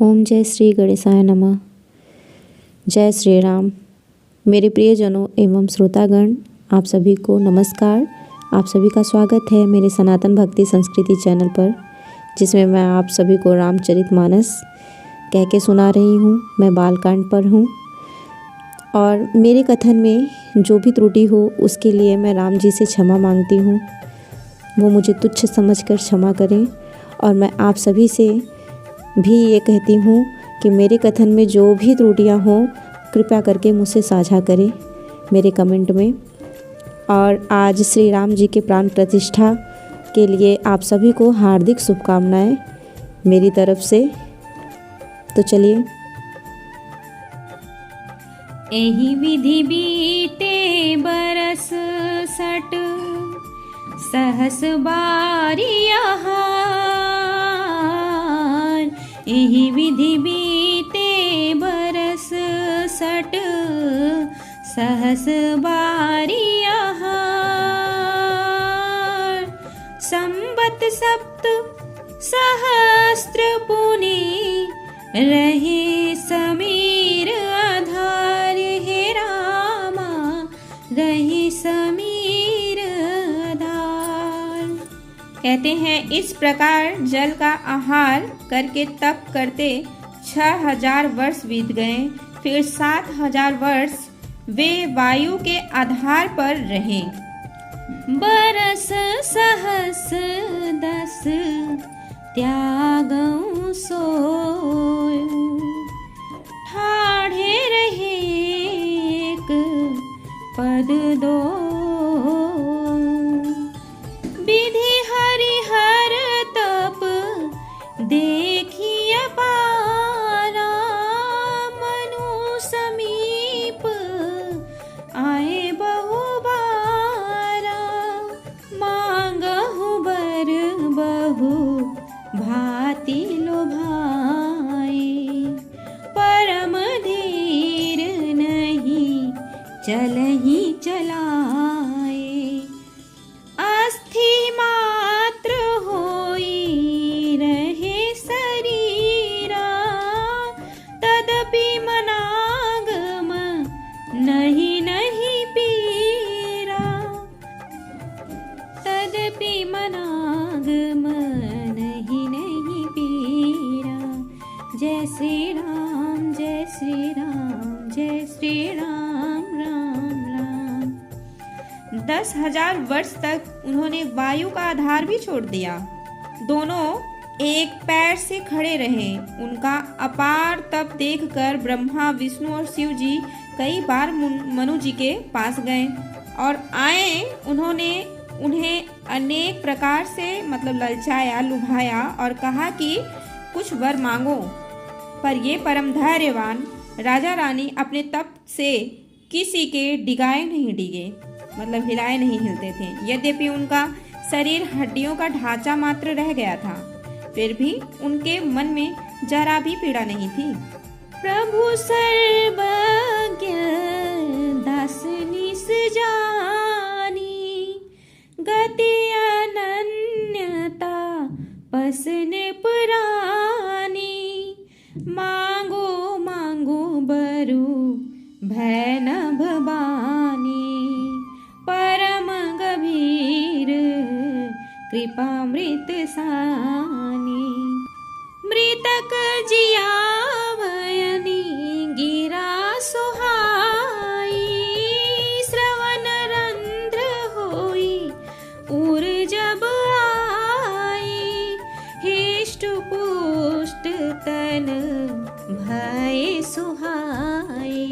ओम जय श्री गणेशाय नमः। जय श्री राम। मेरे प्रियजनों एवं श्रोतागण, आप सभी को नमस्कार। आप सभी का स्वागत है मेरे सनातन भक्ति संस्कृति चैनल पर, जिसमें मैं आप सभी को रामचरितमानस कह के सुना रही हूँ। मैं बालकांड पर हूँ और मेरे कथन में जो भी त्रुटि हो उसके लिए मैं राम जी से क्षमा मांगती हूँ। वो मुझे तुच्छ समझकर क्षमा करें। और मैं आप सभी से भी ये कहती हूँ कि मेरे कथन में जो भी त्रुटियाँ हों कृपया करके मुझसे साझा करें मेरे कमेंट में। और आज श्री राम जी के प्राण प्रतिष्ठा के लिए आप सभी को हार्दिक शुभकामनाएं मेरी तरफ से। तो चलिए। एहि विधि बीते बरस 60 सहस बारियाहार। एहि विधि बीते बरस 60 सहस बारियाहार। संबत सप्त सहस्त्र पुनि रहे समीर आधार। हे रामा रहे समीर आधार। कहते हैं इस प्रकार जल का आहार करके तप करते 6000 वर्ष बीत गए। फिर 7000 वर्ष वे वायु के आधार पर रहे। बरस सहस 10 त्यागं सोयु। ठाढ़े रहे एक पद दो। विधि हरिहर तप देखिय पारा। मनु समीप आए बहु बारा। मांगहु बर बहु भांति लोभाए। परम धीर नहीं चलहि चलाए। अस्थि मात्र होई रहे शरीरा। तदपि मनागम नहीं नहीं पीरा। तदपि मनागम नहीं नहीं पीरा। जय श्री राम जय श्री राम जय श्री राम राम राम। 10,000 वर्ष तक उन्होंने वायु का आधार भी छोड़ दिया। दोनों एक पैर से खड़े रहे। उनका अपार तप देखकर ब्रह्मा विष्णु और शिव जी कई बार मनु जी के पास गए और आए। उन्होंने उन्हें अनेक प्रकार से ललचाया, लुभाया और कहा कि कुछ वर मांगो। पर ये परम धैर्यवान राजा रानी अपने तप से किसी के डिगाए नहीं डिगे, हिलाए नहीं हिलते थे। यद्यपि उनका शरीर हड्डियों का ढांचा मात्र रह गया था, फिर भी उनके मन में जरा भी पीड़ा नहीं थी। प्रभु सर्वज्ञ दास निस जानी। गति अनन्यता पसने पुरानी। मांगो मांगो बरु भय न भवानी। परम गंभीर कृपामृत सानी। मृतक जियावयनि गिरा सुहाई। श्रवण रंध्र होई उर जब आई। हिष्ट पुष्ट तन भय सुहाई।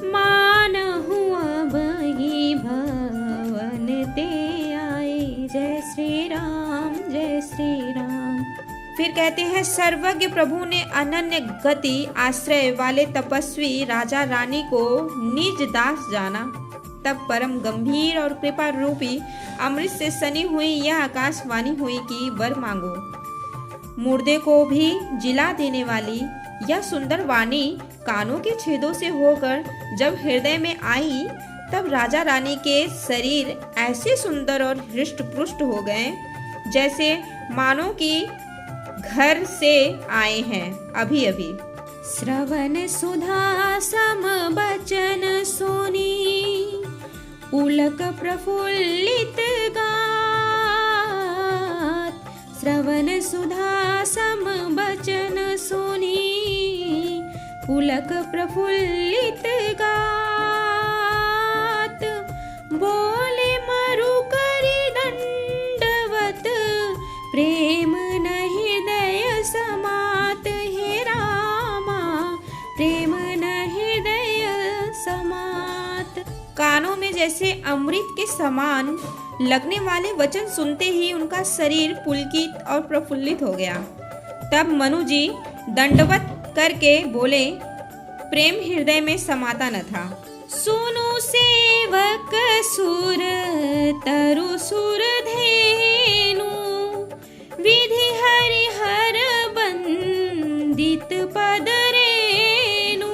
मानहु अब ही भवन ते आए। जय श्री राम जय श्री राम। फिर कहते हैं सर्वज्ञ प्रभु ने अनन्य गति आश्रय वाले तपस्वी राजा रानी को निज दास जाना। तब परम गंभीर और कृपा रूपी अमृत से सनी हुई यह आकाशवाणी हुई कि वर मांगो। मुर्दे को भी जिला देने वाली यह सुंदर वाणी कानों के छेदों से होकर जब हृदय में आई, तब राजा रानी के शरीर ऐसे सुंदर और हृष्ट पुष्ट हो गए जैसे मानो कि घर से आए हैं अभी अभी। श्रवण सुधा सम बचन सुनी पुलक प्रफुल्लित गात। श्रवण सुधा सम बचन सुनी पुलक प्रफुल्लित गात। बोले मरु करि दंडवत प्रेम न हृदय समात। हे रामा प्रेम न हृदय समात। कानों में जैसे अमृत के समान लगने वाले वचन सुनते ही उनका शरीर पुलकित और प्रफुल्लित हो गया। तब मनु जी दंडवत करके बोले, प्रेम हृदय में समाता न था। सुनु सेवक सुर तरु सुर धेनु विधि हरिहर बंदित पद रेनु।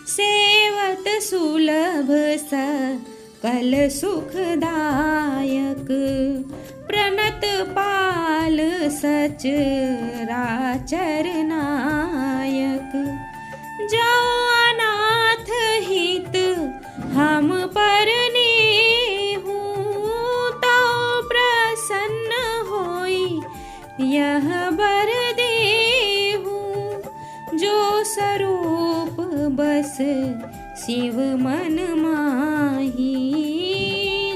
सेवत सुलभ सकल सुखदायक प्रणत पाल सचराचर नायक। जो अनाथ हित हम पर नेहु तो प्रसन्न होई यह बर देहु। जो स्वरूप बस शिव मन माही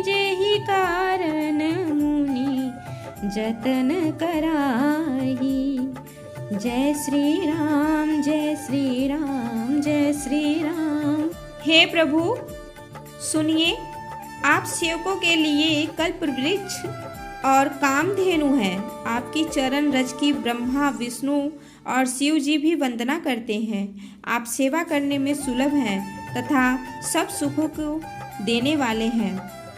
जेहि कारण मुनि जतन कराही। जय श्री राम जय श्री राम जय श्री राम। हे प्रभु सुनिए, आप सेवकों के लिए कल्प वृक्ष और कामधेनु हैं। आपकी चरण रज की ब्रह्मा विष्णु और शिव जी भी वंदना करते हैं। आप सेवा करने में सुलभ हैं तथा सब सुखों को देने वाले हैं।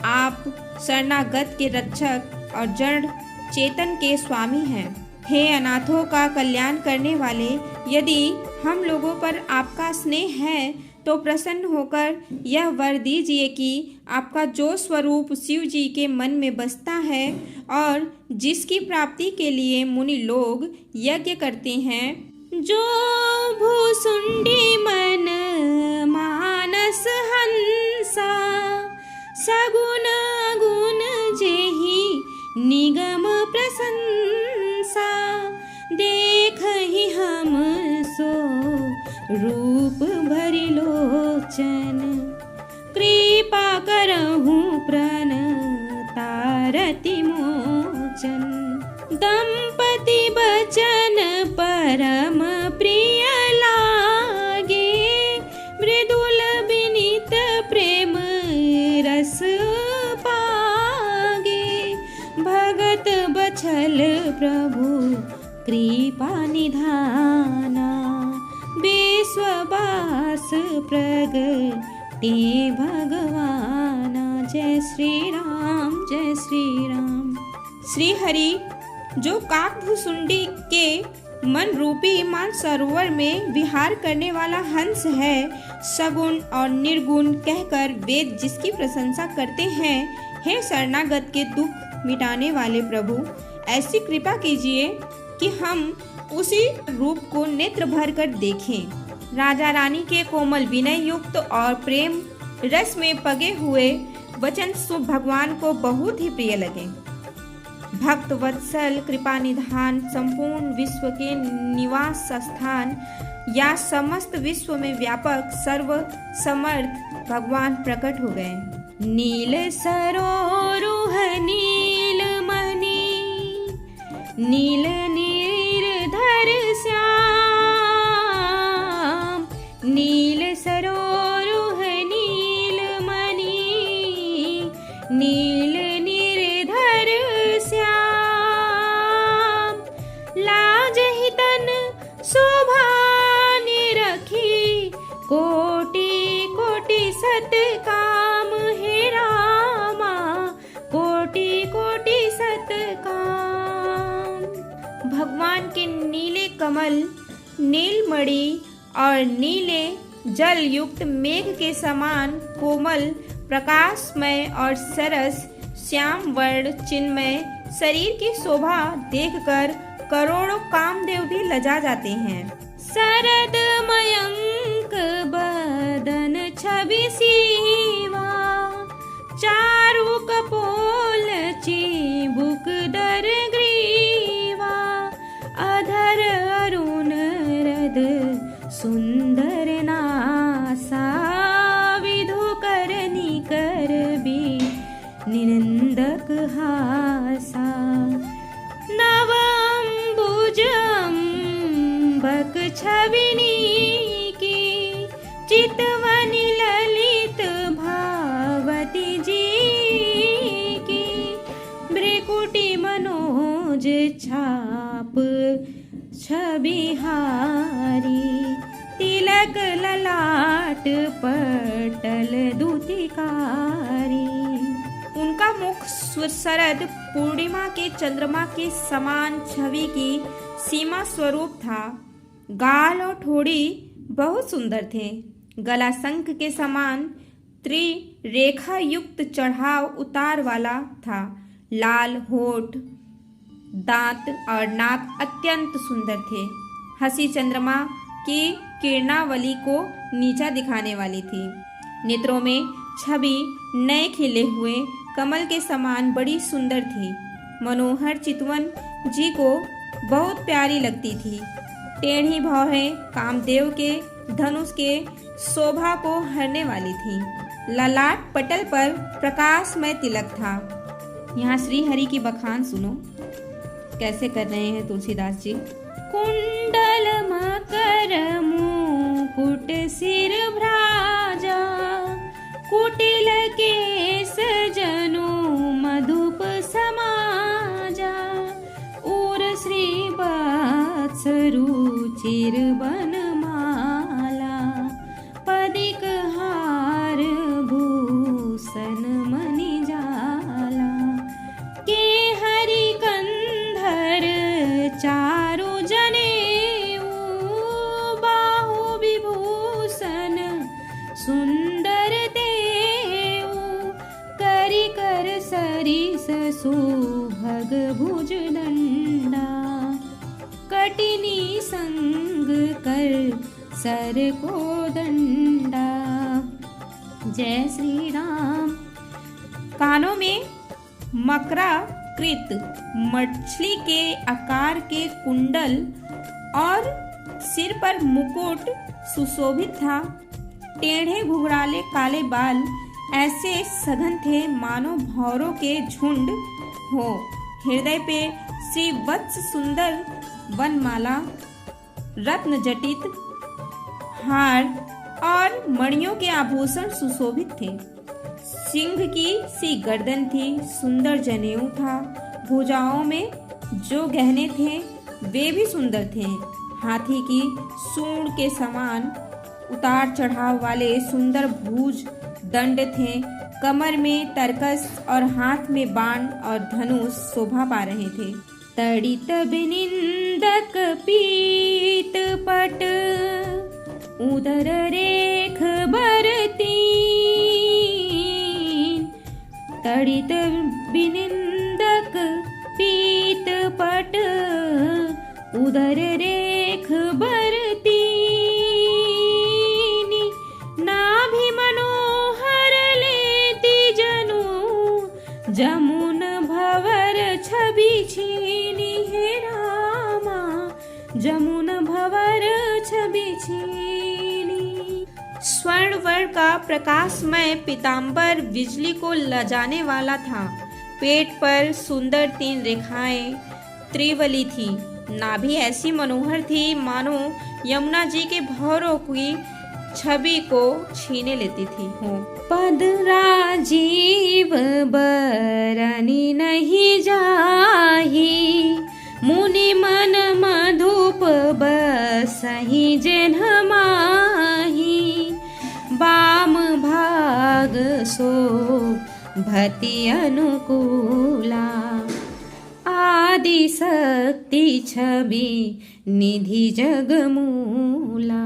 आप शरणागत के रक्षक और जड़ चेतन के स्वामी हैं। हे अनाथों का कल्याण करने वाले, यदि हम लोगों पर आपका स्नेह है तो प्रसन्न होकर यह वर दीजिए कि आपका जो स्वरूप शिव जी के मन में बसता है और जिसकी प्राप्ति के लिए मुनि लोग यज्ञ करते हैं। जो भूसुंडी मन मानस हंसा सगुण गुण जेहि निगम प्रशंसा। देख ही हम सो रूप भरि लोचन कृपा करहु प्रण तारति मोचन। दंपति बचन परम प्रिय लागे मृदुल विनीत प्रेम रस पागे। भगत बछल प्रभु कृपा निधाना विश्ववास प्रगटे भगवाना। जय श्री राम जय श्री राम। श्री हरि जो काकभूसुंडी के मन रूपी मान सरोवर में विहार करने वाला हंस है, सगुण और निर्गुण कहकर वेद जिसकी प्रशंसा करते हैं। हे शरणागत के दुख मिटाने वाले प्रभु, ऐसी कृपा कीजिए कि हम उसी रूप को नेत्र भर कर देखें। राजा रानी के कोमल विनय युक्त और प्रेम रस में पगे हुए वचन भगवान को बहुत ही प्रिय लगे। भक्त वत्सल कृपा निधान संपूर्ण विश्व के निवास स्थान या समस्त विश्व में व्यापक सर्व समर्थ भगवान प्रकट हो गए। नील सरोरुह नील मणि नील निर्धर श्याम। नील सरोरुह नील मणि नील निर्धर श्याम। लाजहि तन शोभा निरखी कोटि कोटि सत काम। हे रामा कोटि कोटि सत काम। भगवान के नीले कमल नीलमणि और नीले जल युक्त मेघ के समान कोमल प्रकाशमय और सरस श्याम वर्ण चिन्मय शरीर की शोभा देखकर करोड़ों कामदेव भी लजा जाते हैं। शरद मयंक बदन छवि सीवा, चारु कपोल चिबुक दर ग्रीवा, अधर अरुण रद सुंदर नासा, विधु कर निकर भी निनंदक हासा, नवंबुज अम्बक छविनी की, चितवनी ललित भावती जी की, भ्रिकुटी मनोज छाप छबिहारी, तिलक ललाट पटल दुतिकारी। उनका मुख शरद पूर्णिमा के चंद्रमा के समान छवि की सीमा स्वरूप था। गाल और ठोड़ी बहुत सुंदर थे। गला शंख के समान त्रिरेखा युक्त चढ़ाव उतार वाला था। लाल होठ, दांत और नाक अत्यंत सुंदर थे। हंसी चंद्रमा की किरणावली को नीचा दिखाने वाली थी। नेत्रों में छवि नए खिले हुए कमल के समान बड़ी सुंदर थी। मनोहर चितवन जी को बहुत प्यारी लगती थी। टेढ़ी भौहें कामदेव के धनुष के शोभा को हरने वाली थी। ललाट पटल पर प्रकाशमय तिलक था। यहाँ श्री हरि की बखान सुनो, कैसे कर रहे हैं तुलसीदास जी। कुंडल मकर मुकुट सिर भ्राजा, कुटिल केस जनु मधुप समाजा, उर श्री वत्स रुचिर बनमाला, पदिक हार भूषण मणिजाला, के हरि कंधर चारु जनेऊ, बाहु विभूषण सुंदर देऊ, करि कर सरिस सुभग भुज दंडा, कटिनी संग कर सर को दंडा। जय श्री राम। कानों में मकरा कृत मछली के आकार के कुंडल और सिर पर मुकुट सुशोभित था। टेढ़े घुघराले काले बाल ऐसे सघन थे मानो भौरों के झुंड हो। हृदय पे श्री वत्स सुंदर वनमाला, रत्न जटित हार और मणियों के आभूषण सुशोभित थे। सिंह की सी गर्दन थी, सुंदर जनेऊ था। भुजाओं में जो गहने थे वे भी सुंदर थे। हाथी की सूंड के समान उतार चढ़ाव वाले सुंदर भुज दंड थे। कमर में तरकस और हाथ में बाण और धनुष शोभा पा रहे थे। तड़ित बिनिंदक पीत पट, उदर रेख बरती, तड़ित बिनिंदक पीत पट, उदर रेख बरती, नाभि मनोहर लेती जनु, जमुन भवर छवि छीनी, हे रामा जमुन भवर छवि छीनी। स्वर्ण वर्ण का प्रकाशमय पीताम्बर बिजली को लजाने वाला था। पेट पर सुंदर 3 रेखाएं त्रिवली थी। नाभि ऐसी मनोहर थी मानो यमुना जी के भौरों की छवि को छीने लेती थी हो। पद राजीव बरनी नहीं जाही, मुनि मन मधुप बसहि जेन्ह माही, बाम भाग सो भति अनुकूला, आदि शक्ति छवि निधि जगमूला,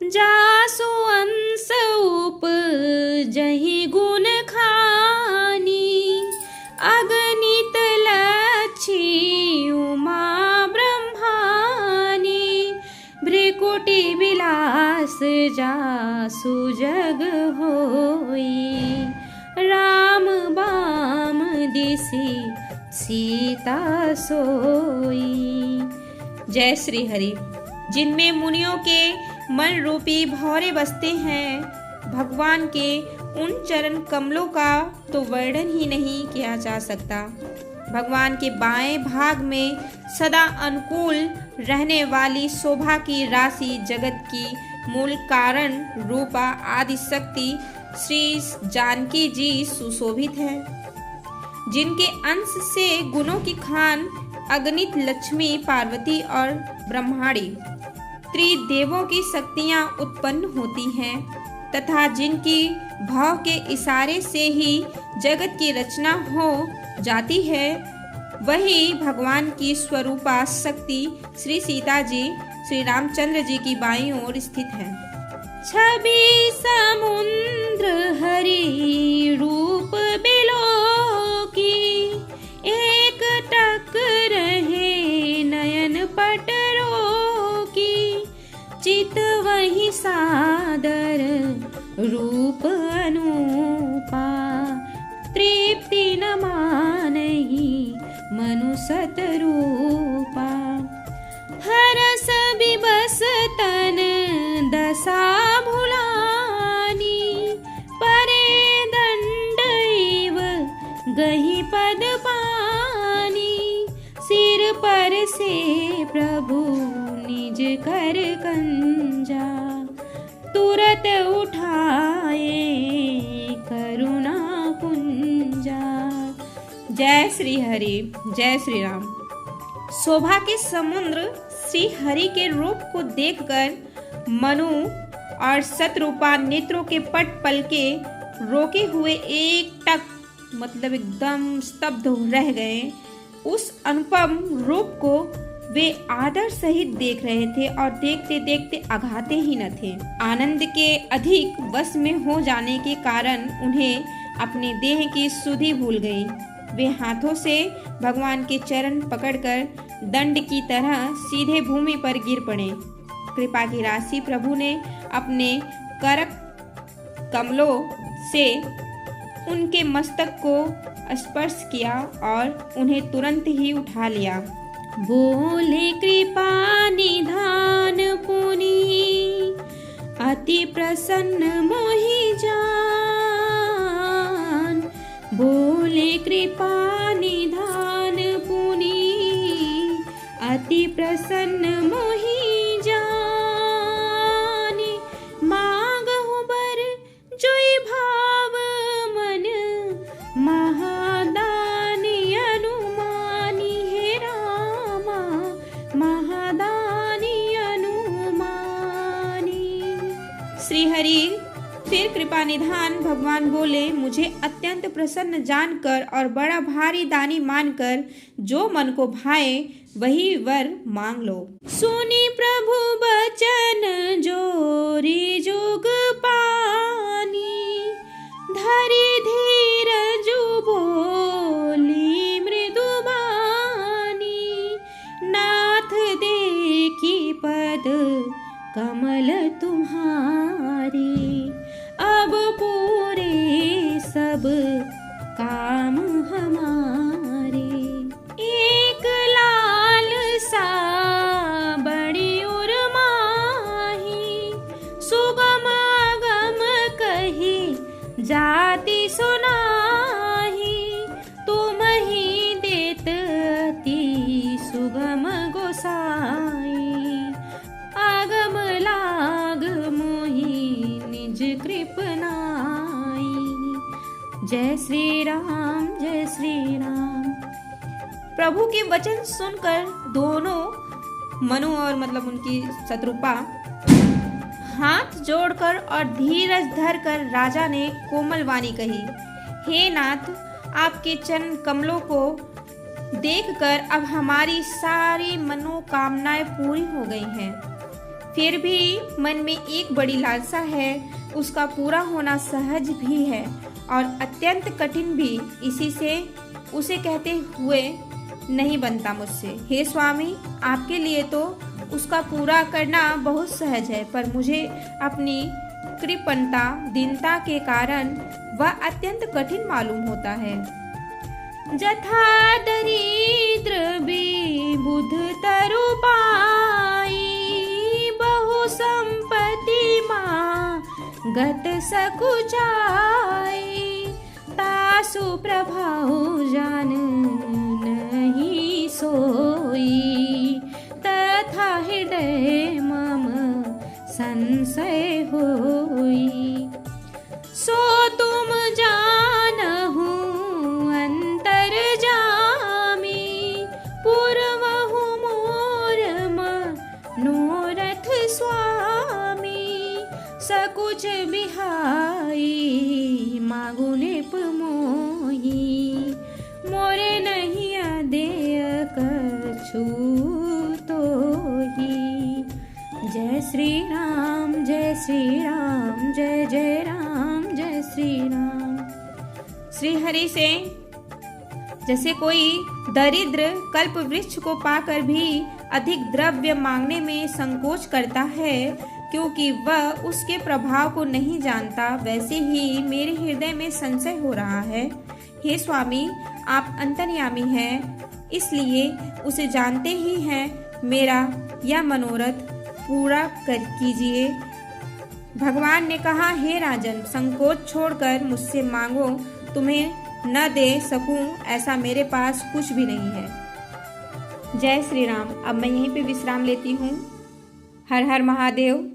जासु अंश उपजहि गुण खानी, अगणित लक्षी उमा कोटि बिलास जासु जग होई, राम बाम दिसि सीता सोई। जय श्री हरि। जिनमें मुनियों के मन रूपी भौरे बसते हैं, भगवान के उन चरण कमलों का तो वर्णन ही नहीं किया जा सकता। भगवान के बाएं भाग में सदा अनुकूल रहने वाली शोभा की राशि जगत की मूल कारण रूपा आदि शक्ति श्री जानकी जी सुशोभित है, जिनके अंश से गुणों की खान अगणित लक्ष्मी, पार्वती और ब्रह्माणी त्रिदेवों की शक्तियां उत्पन्न होती हैं तथा जिनकी भाव के इशारे से ही जगत की रचना हो जाती है, वही भगवान की स्वरूपा शक्ति श्री सीता जी श्री रामचंद्र जी की बाईं ओर स्थित है। छवि समुद्र हरि रूप बिलो की, एक टक रहे नयन पटरो की, चित वही सादर रूप अनूपा, तृप्ति न मानहि मनु सतरूपा, हरस बिबस तन दशा भुलानी, परे दंड इव गही पद पानी, सिर पर से प्रभु निज कर कंजा, तुरत उठाए करुणा पुंजा। जय श्री हरि, जय श्री राम। शोभा के समुद्र श्री हरि के रूप को देखकर मनु और शतरूपा नेत्रों के पट पल के रोके हुए एक टक मतलब एकदम स्तब्ध रह गए। उस अनुपम रूप को वे आदर सहित देख रहे थे और देखते देखते अघाते ही न थे। आनंद के अधिक वश में हो जाने के कारण उन्हें अपने देह की सुधि भूल गई। वे हाथों से भगवान के चरण पकड़कर दंड की तरह सीधे भूमि पर गिर पड़े। कृपा की राशि प्रभु ने अपने करक कमलों से उनके मस्तक को स्पर्श किया और उन्हें तुरंत ही उठा लिया। बोले कृपा निधान पुनि, अति प्रसन्न मोहि जान, बोले कृपा निधान पुनि, अति प्रसन्न मोहि जान, मांगहु बर जोई भाव मन, महादानी अनुमानी हे रामा, महादानी अनुमानी। श्री हरि फिर कृपा निधान भगवान बोले, मुझे अत्यंत प्रसन्न जानकर और बड़ा भारी दानी मानकर जो मन को भाए वही वर मांग लो। सुनी प्रभु बचन जोरी जुग पानी, धरि धीर जु बोली मृदु बानी, नाथ देखी पद कमल तुम्हारी, अब पूरे सब काम हमारे। एक लाल सा बड़ी उर्माही, सुगम गम कही जाति सुनाही, तुम ही देत अति सुगम गोसाई, आगम लाग मोहि निज कृपनाई। जय श्री राम, जय श्री राम। प्रभु के वचन सुनकर दोनों मनु और मतलब उनकी शत्रुपा हाथ जोड़कर और धीरज धरकर राजा ने कोमल वाणी कही, हे नाथ, आपके चरण कमलों को देखकर अब हमारी सारी मनोकामनाएं पूरी हो गई हैं। फिर भी मन में एक बड़ी लालसा है, उसका पूरा होना सहज भी है और अत्यंत कठिन भी, इसी से उसे कहते हुए नहीं बनता मुझसे। हे स्वामी, आपके लिए तो उसका पूरा करना बहुत सहज है, पर मुझे अपनी कृपणता दीनता के कारण वह अत्यंत कठिन मालूम होता है। जथा दरिद्र बुध तरु पाई, बहु संपत्ति माँ गत सकुचाई, तासु प्रभाव जान नहीं सोई, तथा हृदय मम संशय होई। सो तुम जानहु अंतर जामी, पूर्वहु मोर मनोरथ स्वामी, सकुच बिहाई मागु निप मोही, मोरे नहीं अदेय कछु तोही। जय श्री राम जय श्री राम, जय जय राम जय श्री राम। श्री हरि से जैसे कोई दरिद्र कल्प वृक्ष को पाकर भी अधिक द्रव्य मांगने में संकोच करता है, क्योंकि वह उसके प्रभाव को नहीं जानता, वैसे ही मेरे हृदय में संशय हो रहा है। हे स्वामी, आप अंतर्यामी हैं, इसलिए उसे जानते ही हैं। मेरा यह मनोरथ पूरा कर कीजिए। भगवान ने कहा, हे राजन, संकोच छोड़कर मुझसे मांगो, तुम्हें न दे सकूं ऐसा मेरे पास कुछ भी नहीं है। जय श्री राम। अब मैं यहीं पे विश्राम लेती हूँ। हर हर महादेव।